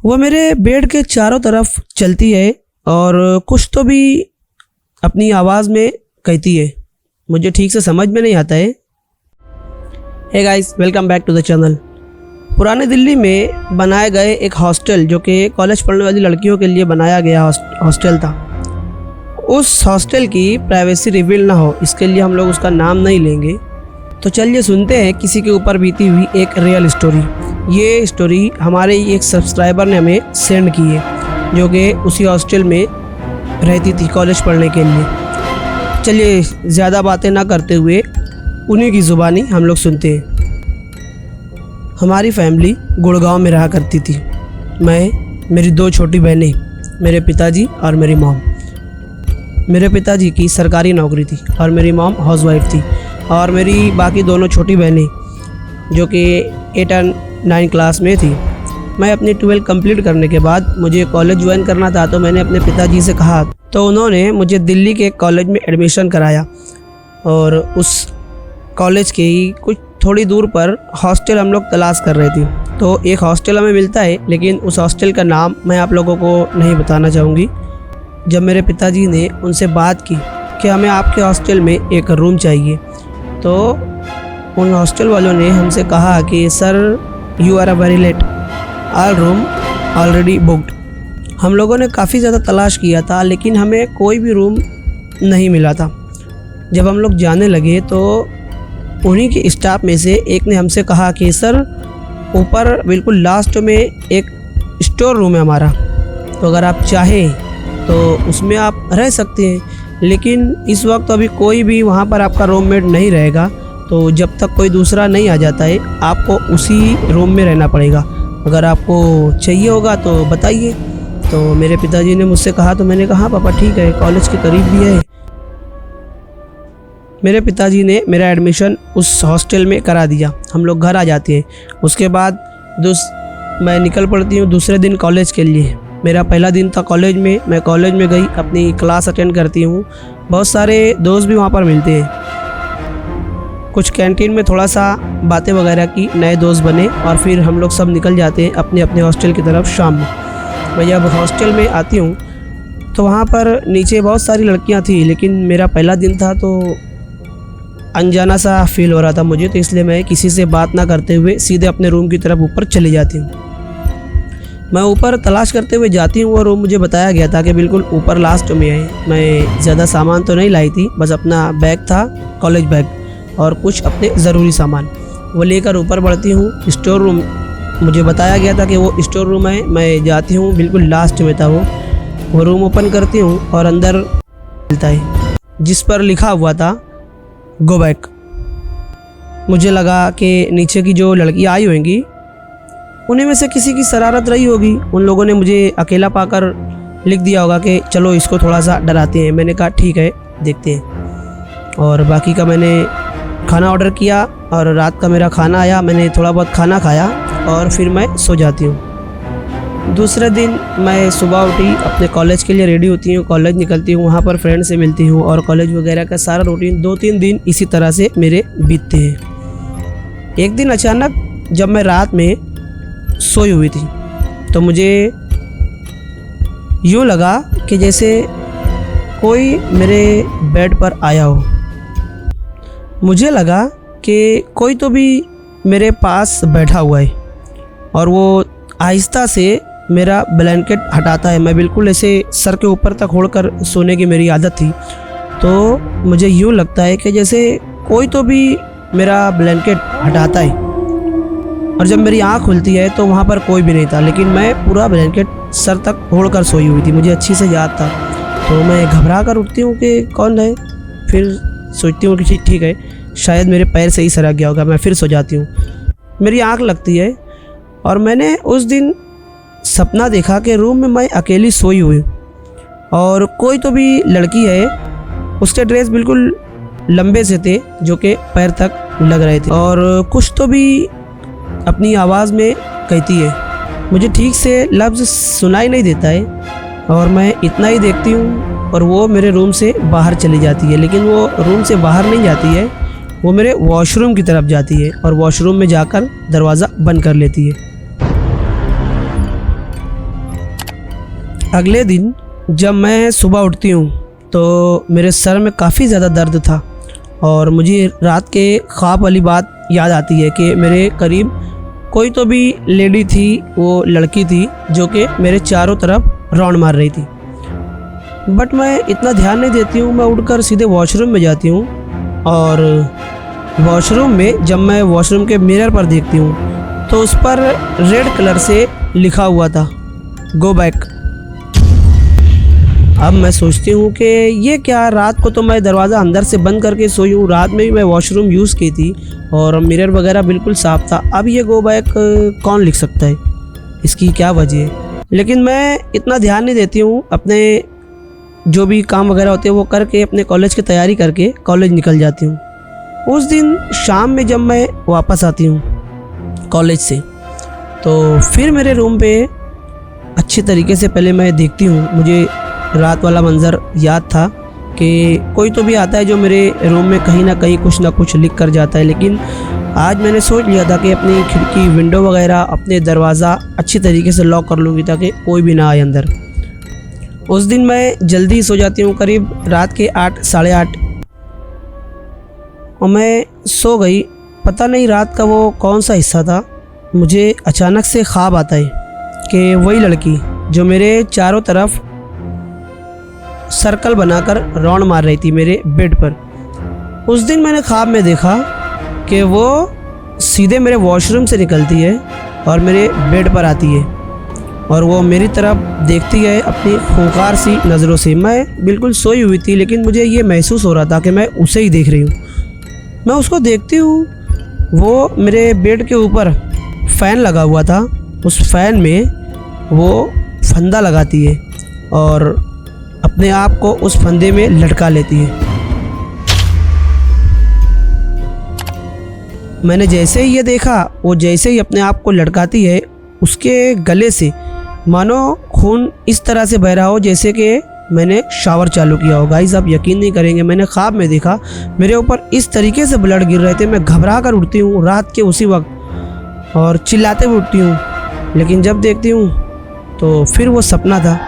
वो मेरे बेड के चारों तरफ चलती है और कुछ तो भी अपनी आवाज़ में कहती है, मुझे ठीक से समझ में नहीं आता है। Hey guys, welcome back to the channel. पुराने दिल्ली में बनाए गए एक हॉस्टल जो कि कॉलेज पढ़ने वाली लड़कियों के लिए बनाया गया हॉस्टल था। उस हॉस्टल की प्राइवेसी रिवील ना हो इसके लिए हम लोग उसका नाम नहीं लेंगे। तो चलिए सुनते हैं किसी के ऊपर बीती हुई एक रियल स्टोरी। ये स्टोरी हमारे एक सब्सक्राइबर ने हमें सेंड की है जो कि उसी हॉस्टल में रहती थी कॉलेज पढ़ने के लिए। चलिए ज़्यादा बातें ना करते हुए उन्हीं की ज़ुबानी हम लोग सुनते हैं। हमारी फैमिली गुड़गांव में रहा करती थी। मैं, मेरी 2 छोटी बहनें, मेरे पिताजी और मेरी मॉम। मेरे पिताजी की सरकारी नौकरी थी और मेरी मॉम हाउसवाइफ थी और मेरी बाकी दोनों छोटी बहनें जो कि 8 और 9 क्लास में थी। मैं अपनी 12 कंप्लीट करने के बाद मुझे कॉलेज ज्वाइन करना था तो मैंने अपने पिताजी से कहा तो उन्होंने मुझे दिल्ली के कॉलेज में एडमिशन कराया और उस कॉलेज के ही कुछ थोड़ी दूर पर हॉस्टल हम लोग तलाश कर रहे थे। तो एक हॉस्टल हमें मिलता है लेकिन उस हॉस्टल का नाम मैं आप लोगों को नहीं बताना चाहूँगी। जब मेरे पिताजी ने उनसे बात की कि हमें आपके हॉस्टल में एक रूम चाहिए तो उन हॉस्टल वालों ने हमसे कहा कि sir you are a very late, our room already booked. हम लोगों ने काफ़ी ज़्यादा तलाश किया था लेकिन हमें कोई भी रूम नहीं मिला था। जब हम लोग जाने लगे तो उन्हीं के स्टाफ में से एक ने हमसे कहा कि सर ऊपर बिल्कुल लास्ट में एक स्टोर रूम है हमारा, तो अगर आप चाहें तो उसमें आप रह सकते हैं, लेकिन इस वक्त अभी कोई भी वहाँ पर आपका रूममेट नहीं रहेगा, तो जब तक कोई दूसरा नहीं आ जाता है आपको उसी रूम में रहना पड़ेगा। अगर आपको चाहिए होगा तो बताइए। तो मेरे पिताजी ने मुझसे कहा तो मैंने कहा पापा ठीक है, कॉलेज के करीब भी है। मेरे पिताजी ने मेरा एडमिशन उस हॉस्टल में करा दिया। हम लोग घर आ जाते हैं। उसके बाद मैं निकल पड़ती हूँ दूसरे दिन कॉलेज के लिए। मेरा पहला दिन था कॉलेज में। मैं कॉलेज में गई, अपनी क्लास अटेंड करती हूँ। बहुत सारे दोस्त भी वहाँ पर मिलते हैं। कुछ कैंटीन में थोड़ा सा बातें वगैरह की, नए दोस्त बने और फिर हम लोग सब निकल जाते हैं अपने अपने हॉस्टल की तरफ शाम में। मैं जब हॉस्टल में आती हूँ तो वहाँ पर नीचे बहुत सारी लड़कियाँ थी, लेकिन मेरा पहला दिन था तो अनजाना सा फील हो रहा था मुझे, तो इसलिए मैं किसी से बात ना करते हुए सीधे अपने रूम की तरफ ऊपर चली जाती हूँ। मैं ऊपर तलाश करते हुए जाती हूँ और रूम मुझे बताया गया था कि बिल्कुल ऊपर लास्ट में है। मैं ज़्यादा सामान तो नहीं लाई थी, बस अपना बैग था, कॉलेज बैग और कुछ अपने ज़रूरी सामान, वो लेकर ऊपर बढ़ती हूँ। स्टोर रूम मुझे बताया गया था कि वो स्टोर रूम है। मैं जाती हूँ, बिल्कुल लास्ट में था वो रूम ओपन करती हूँ और अंदर मिलता है जिस पर लिखा हुआ था गो बैक। मुझे लगा कि नीचे की जो लड़कियाँ आई होंगी उन्हीं में से किसी की शरारत रही होगी। उन लोगों ने मुझे अकेला पाकर लिख दिया होगा कि चलो इसको थोड़ा सा डराते हैं। मैंने कहा ठीक है, देखते हैं। और बाकी का मैंने खाना ऑर्डर किया और रात का मेरा खाना आया। मैंने थोड़ा बहुत खाना खाया और फिर मैं सो जाती हूँ। दूसरे दिन मैं सुबह उठी, अपने कॉलेज के लिए रेडी होती हूँ, कॉलेज निकलती हूँ, वहाँ पर फ्रेंड से मिलती हूँ और कॉलेज वगैरह का सारा रूटीन 2-3 दिन इसी तरह से मेरे बीतते हैं। एक दिन अचानक जब मैं रात में सोई हुई थी तो मुझे यूँ लगा कि जैसे कोई मेरे बेड पर आया हो। मुझे लगा कि कोई तो भी मेरे पास बैठा हुआ है और वो आहिस्ता से मेरा ब्लैंकेट हटाता है। मैं बिल्कुल ऐसे सर के ऊपर तक ओढ़कर सोने की मेरी आदत थी, तो मुझे यूँ लगता है कि जैसे कोई तो भी मेरा ब्लैंकेट हटाता है। और जब मेरी आँख खुलती है तो वहाँ पर कोई भी नहीं था, लेकिन मैं पूरा ब्लैंकेट सर तक ओढ़कर सोई हुई थी, मुझे अच्छी से याद था। तो मैं घबरा कर उठती हूँ कि कौन है। फिर सोचती हूँ कि ठीक है, शायद मेरे पैर से ही सरक गया होगा। मैं फिर सो जाती हूँ। मेरी आँख लगती है और मैंने उस दिन सपना देखा कि रूम में मैं अकेली सोई हुई और कोई तो भी लड़की है, उसके ड्रेस बिल्कुल लंबे से थे जो कि पैर तक लग रहे थे और कुछ तो भी अपनी आवाज़ में कहती है। मुझे ठीक से लफ्ज़ सुनाई नहीं देता है और मैं इतना ही देखती हूँ और वो मेरे रूम से बाहर चली जाती है। लेकिन वो रूम से बाहर नहीं जाती है, वो मेरे वॉशरूम की तरफ जाती है और वॉशरूम में जाकर दरवाज़ा बंद कर लेती है। अगले दिन जब मैं सुबह उठती हूँ तो मेरे सर में काफ़ी ज़्यादा दर्द था और मुझे रात के ख्वाब वाली बात याद आती है कि मेरे करीब कोई तो भी लेडी थी, वो लड़की थी जो कि मेरे चारों तरफ राउंड मार रही थी। बट मैं इतना ध्यान नहीं देती हूँ, मैं उठकर सीधे वॉशरूम में जाती हूँ और वॉशरूम में जब मैं वॉशरूम के मिरर पर देखती हूँ तो उस पर रेड कलर से लिखा हुआ था गो बैक। अब मैं सोचती हूँ कि ये क्या, रात को तो मैं दरवाज़ा अंदर से बंद करके सोई हूँ, रात में भी मैं वॉशरूम यूज़ की थी और मिरर वगैरह बिल्कुल साफ़ था। अब ये गो बैक कौन लिख सकता है, इसकी क्या वजह है? लेकिन मैं इतना ध्यान नहीं देती हूँ, अपने जो भी काम वगैरह होते हैं वो करके अपने कॉलेज की तैयारी करके कॉलेज निकल जाती हूँ। उस दिन शाम में जब मैं वापस आती हूँ कॉलेज से तो फिर मेरे रूम पे अच्छी तरीके से पहले मैं देखती हूँ। मुझे रात वाला मंज़र याद था कि कोई तो भी आता है जो मेरे रूम में कहीं ना कुछ लिख कर जाता है, लेकिन आज मैंने सोच लिया था कि अपनी खिड़की, विंडो वगैरह, अपने दरवाज़ा अच्छी तरीके से लॉक कर लूँगी ताकि कोई भी ना आए अंदर। उस दिन मैं जल्दी सो जाती हूँ, करीब रात के 8, साढ़े 8, और मैं सो गई। पता नहीं रात का वो कौन सा हिस्सा था, मुझे अचानक से ख्वाब आता है कि वही लड़की जो मेरे चारों तरफ सर्कल बनाकर राउंड मार रही थी मेरे बेड पर, उस दिन मैंने ख्वाब में देखा कि वो सीधे मेरे वॉशरूम से निकलती है और मेरे बेड पर आती है और वो मेरी तरफ देखती है अपनी खूंखार सी नज़रों से। मैं बिल्कुल सोई हुई थी लेकिन मुझे ये महसूस हो रहा था कि मैं उसे ही देख रही हूँ। मैं उसको देखती हूँ, वो मेरे बेड के ऊपर फ़ैन लगा हुआ था, उस फ़ैन में वो फंदा लगाती है और अपने आप को उस फंदे में लटका लेती है। मैंने जैसे ही ये देखा, वो जैसे ही अपने आप को लटकाती है, उसके गले से मानो खून इस तरह से बह रहा हो जैसे कि मैंने शावर चालू किया हो। गाइस, आप यकीन नहीं करेंगे, मैंने ख्वाब में देखा मेरे ऊपर इस तरीके से ब्लड गिर रहे थे। मैं घबरा कर उठती हूँ रात के उसी वक्त और चिल्लाते हुए उठती हूँ, लेकिन जब देखती हूँ तो फिर वो सपना था।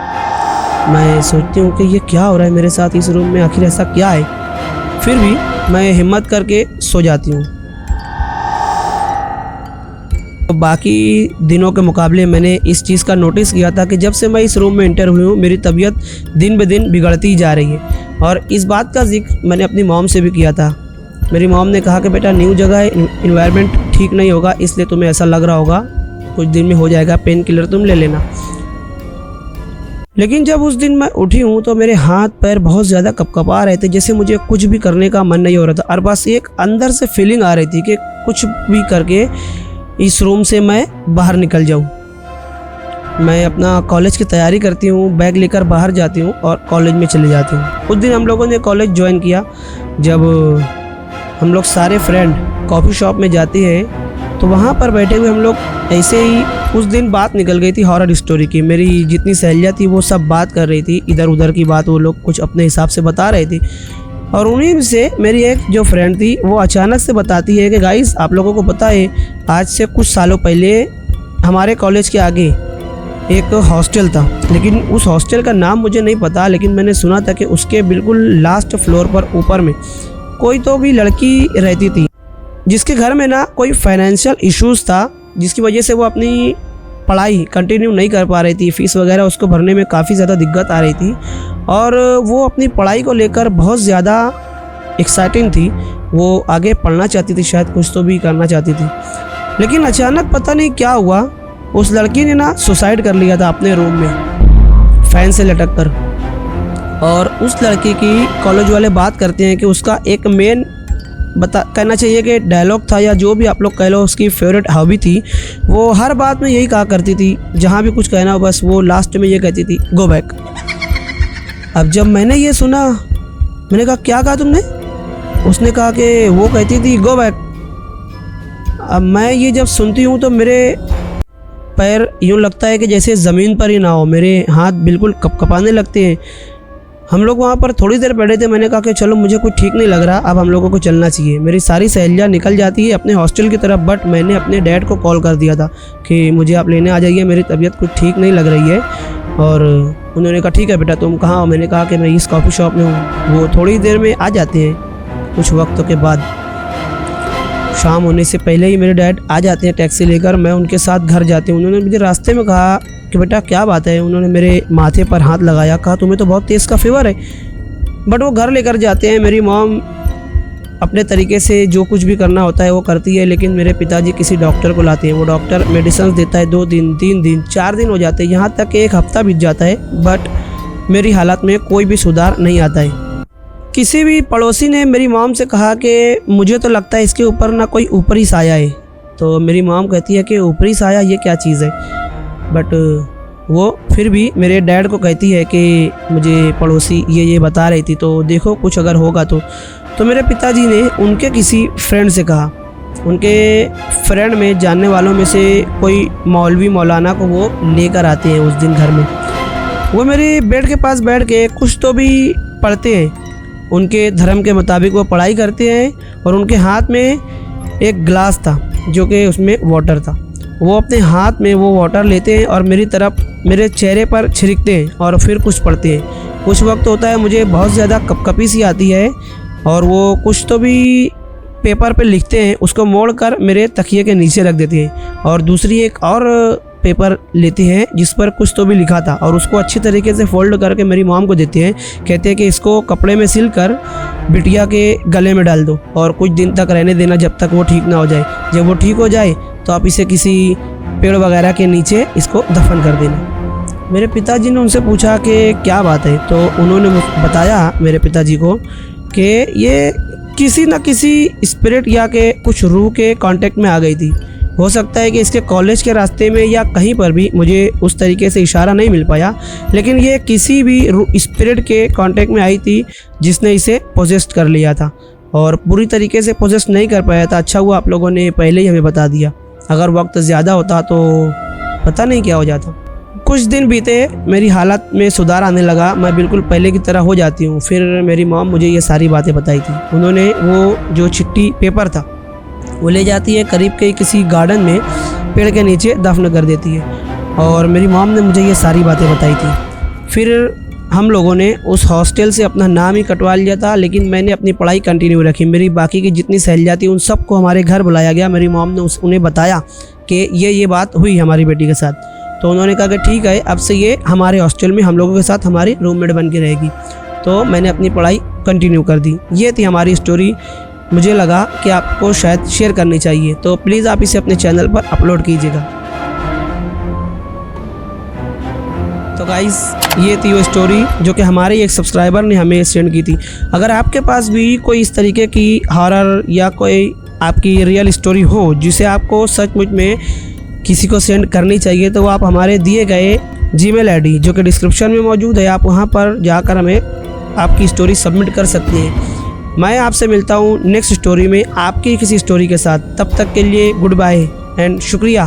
मैं सोचती हूँ कि ये क्या हो रहा है मेरे साथ इस रूम में, आखिर ऐसा क्या है। फिर भी मैं हिम्मत करके सो जाती हूँ। तो बाकी दिनों के मुकाबले मैंने इस चीज़ का नोटिस किया था कि जब से मैं इस रूम में एंटर हुई हूँ मेरी तबीयत दिन ब दिन बिगड़ती जा रही है। और इस बात का जिक्र मैंने अपनी मॉम से भी किया था। मेरी मॉम ने कहा कि बेटा न्यू जगह है, इन्वायरमेंट ठीक नहीं होगा, इसलिए तुम्हें ऐसा लग रहा होगा, कुछ दिन में हो जाएगा, पेन किलर तुम ले लेना। लेकिन जब उस दिन मैं उठी हूँ तो मेरे हाथ पैर बहुत ज़्यादा कपकपा रहे थे, जैसे मुझे कुछ भी करने का मन नहीं हो रहा था और बस एक अंदर से फीलिंग आ रही थी कि कुछ भी करके इस रूम से मैं बाहर निकल जाऊँ। मैं अपना कॉलेज की तैयारी करती हूँ, बैग लेकर बाहर जाती हूँ और कॉलेज में चले जाती हूँ। उस दिन हम लोगों ने कॉलेज ज्वाइन किया। जब हम लोग सारे फ्रेंड कॉफ़ी शॉप में जाते हैं तो वहाँ पर बैठे हुए हम लोग ऐसे ही, उस दिन बात निकल गई थी हॉरर स्टोरी की। मेरी जितनी सहेलियाँ थी वो सब बात कर रही थी, इधर उधर की बात वो लोग कुछ अपने हिसाब से बता रही थी। और उन्हीं से मेरी एक जो फ्रेंड थी वो अचानक से बताती है कि गाइस, आप लोगों को पता है आज से कुछ सालों पहले हमारे कॉलेज के आगे एक हॉस्टल था, लेकिन उस हॉस्टल का नाम मुझे नहीं पता, लेकिन मैंने सुना था कि उसके बिल्कुल लास्ट फ्लोर पर ऊपर में कोई तो भी लड़की रहती थी जिसके घर में ना कोई फाइनेंशियल इश्यूज़ था, जिसकी वजह से वो अपनी पढ़ाई कंटिन्यू नहीं कर पा रही थी। फ़ीस वगैरह उसको भरने में काफ़ी ज़्यादा दिक्कत आ रही थी और वो अपनी पढ़ाई को लेकर बहुत ज़्यादा एक्साइटिंग थी। वो आगे पढ़ना चाहती थी, शायद कुछ तो भी करना चाहती थी। लेकिन अचानक पता नहीं क्या हुआ, उस लड़की ने ना सुसाइड कर लिया था अपने रूम में फ़ैन से लटक कर। और उस लड़की की कॉलेज वाले बात करते हैं कि उसका एक मेन कहना चाहिए कि डायलॉग था, या जो भी आप लोग कह लो, उसकी फेवरेट हॉबी थी। वो हर बात में यही कहा करती थी, जहाँ भी कुछ कहना हो बस वो लास्ट में ये कहती थी गो बैक। अब जब मैंने ये सुना, मैंने कहा क्या कहा तुमने? उसने कहा कि वो कहती थी गो बैक। अब मैं ये जब सुनती हूँ तो मेरे पैर यूँ लगता है कि जैसे ज़मीन पर ही ना हो, मेरे हाथ बिल्कुल कपकपाने लगते हैं। हम लोग वहाँ पर थोड़ी देर बैठे थे, मैंने कहा कि चलो मुझे कुछ ठीक नहीं लग रहा, अब हम लोगों को चलना चाहिए। मेरी सारी सहेलियाँ निकल जाती है अपने हॉस्टल की तरफ, बट मैंने अपने डैड को कॉल कर दिया था कि मुझे आप लेने आ जाइए, मेरी तबीयत कुछ ठीक नहीं लग रही है। और उन्होंने कहा ठीक है बेटा तुम कहाँ हो? मैंने कहा कि मैं इस कॉफ़ी शॉप में हूँ। वो थोड़ी देर में आ जाते हैं। कुछ वक्त के बाद शाम होने से पहले ही मेरे डैड आ जाते हैं टैक्सी लेकर। मैं उनके साथ घर जाते हैं। उन्होंने मुझे रास्ते में कहा कि बेटा क्या बात है? उन्होंने मेरे माथे पर हाथ लगाया, कहा तुम्हें तो बहुत तेज़ का फीवर है। बट वो घर लेकर जाते हैं। मेरी मॉम अपने तरीके से जो कुछ भी करना होता है वो करती है, लेकिन मेरे पिताजी किसी डॉक्टर को लाते हैं। वो डॉक्टर मेडिसिन देता है, 2 दिन 3 दिन 4 दिन हो जाते हैं, यहाँ तक कि 1 हफ्ता बीत जाता है। बट मेरी हालत में कोई भी सुधार नहीं आता है। किसी भी पड़ोसी ने मेरी मॉम से कहा कि मुझे तो लगता है इसके ऊपर ना कोई ऊपरी साया है। तो मेरी मॉम कहती है कि ऊपरी साया ये क्या चीज़ है? बट वो फिर भी मेरे डैड को कहती है कि मुझे पड़ोसी ये बता रही थी, तो देखो कुछ अगर होगा तो मेरे पिताजी ने उनके किसी फ्रेंड से कहा। उनके फ्रेंड में जानने वालों में से कोई मौलवी मौलाना को वो लेकर आते हैं उस दिन घर में। वो मेरे बेड के पास बैठ के कुछ तो भी पढ़ते हैं। उनके धर्म के मुताबिक वो पढ़ाई करते हैं और उनके हाथ में एक गिलास था जो कि उसमें वाटर था। वो अपने हाथ में वो वाटर लेते हैं और मेरी तरफ मेरे चेहरे पर छिड़कते हैं और फिर कुछ पढ़ते हैं। कुछ वक्त होता है मुझे बहुत ज़्यादा कपकपी सी आती है और वो कुछ तो भी पेपर पे लिखते हैं, उसको मोड़कर मेरे तकिए के नीचे रख देते हैं और दूसरी एक और पेपर लेते हैं जिस पर कुछ तो भी लिखा था और उसको अच्छी तरीके से फोल्ड करके मेरी मॉम को देते हैं। कहते हैं कि इसको कपड़े में सिलकर बिटिया के गले में डाल दो और कुछ दिन तक रहने देना जब तक वो ठीक ना हो जाए। जब वो ठीक हो जाए तो आप इसे किसी पेड़ वगैरह के नीचे इसको दफन कर देना। मेरे पिताजी ने उनसे पूछा कि क्या बात है? तो उन्होंने बताया मेरे पिताजी को कि ये किसी न किसी स्पिरिट या के कुछ रूह के कांटेक्ट में आ गई थी। हो सकता है कि इसके कॉलेज के रास्ते में या कहीं पर भी, मुझे उस तरीके से इशारा नहीं मिल पाया, लेकिन ये किसी भी स्पिरिट के कांटेक्ट में आई थी जिसने इसे पोजेस्ट कर लिया था और पूरी तरीके से पोजेस्ट नहीं कर पाया था। अच्छा हुआ आप लोगों ने पहले ही हमें बता दिया, अगर वक्त ज़्यादा होता तो पता नहीं क्या हो जाता। कुछ दिन बीते, मेरी हालत में सुधार आने लगा, मैं बिल्कुल पहले की तरह हो जाती हूँ। फिर मेरी मॉम मुझे ये सारी बातें बताई थी। उन्होंने वो जो चिट्ठी पेपर था वो ले जाती है करीब के किसी गार्डन में, पेड़ के नीचे दफन कर देती है और मेरी मॉम ने मुझे ये सारी बातें बताई थी। फिर हम लोगों ने उस हॉस्टल से अपना नाम ही कटवा लिया था, लेकिन मैंने अपनी पढ़ाई कंटिन्यू रखी। मेरी बाकी की जितनी सहेलियाँ थी उन सबको हमारे घर बुलाया गया। मेरी मॉम ने उन्हें बताया कि ये बात हुई हमारी बेटी के साथ। तो उन्होंने कहा कि ठीक है, अब से ये हमारे हॉस्टल में हम लोगों के साथ हमारी रूममेट बन के रहेगी। तो मैंने अपनी पढ़ाई कंटिन्यू कर दी। ये थी हमारी स्टोरी। मुझे लगा कि आपको शायद शेयर करनी चाहिए, तो प्लीज़ आप इसे अपने चैनल पर अपलोड कीजिएगा। तो गाइस, ये थी वो स्टोरी जो कि हमारे एक सब्सक्राइबर ने हमें सेंड की थी। अगर आपके पास भी कोई इस तरीके की हॉरर या कोई आपकी रियल स्टोरी हो जिसे आपको सचमुच में किसी को सेंड करनी चाहिए, तो आप हमारे दिए गए जीमेल आईडी जो कि डिस्क्रिप्शन में मौजूद है, आप वहां पर जाकर हमें आपकी स्टोरी सबमिट कर सकते हैं। मैं आपसे मिलता हूं नेक्स्ट स्टोरी में आपकी किसी स्टोरी के साथ। तब तक के लिए गुड बाय एंड शुक्रिया।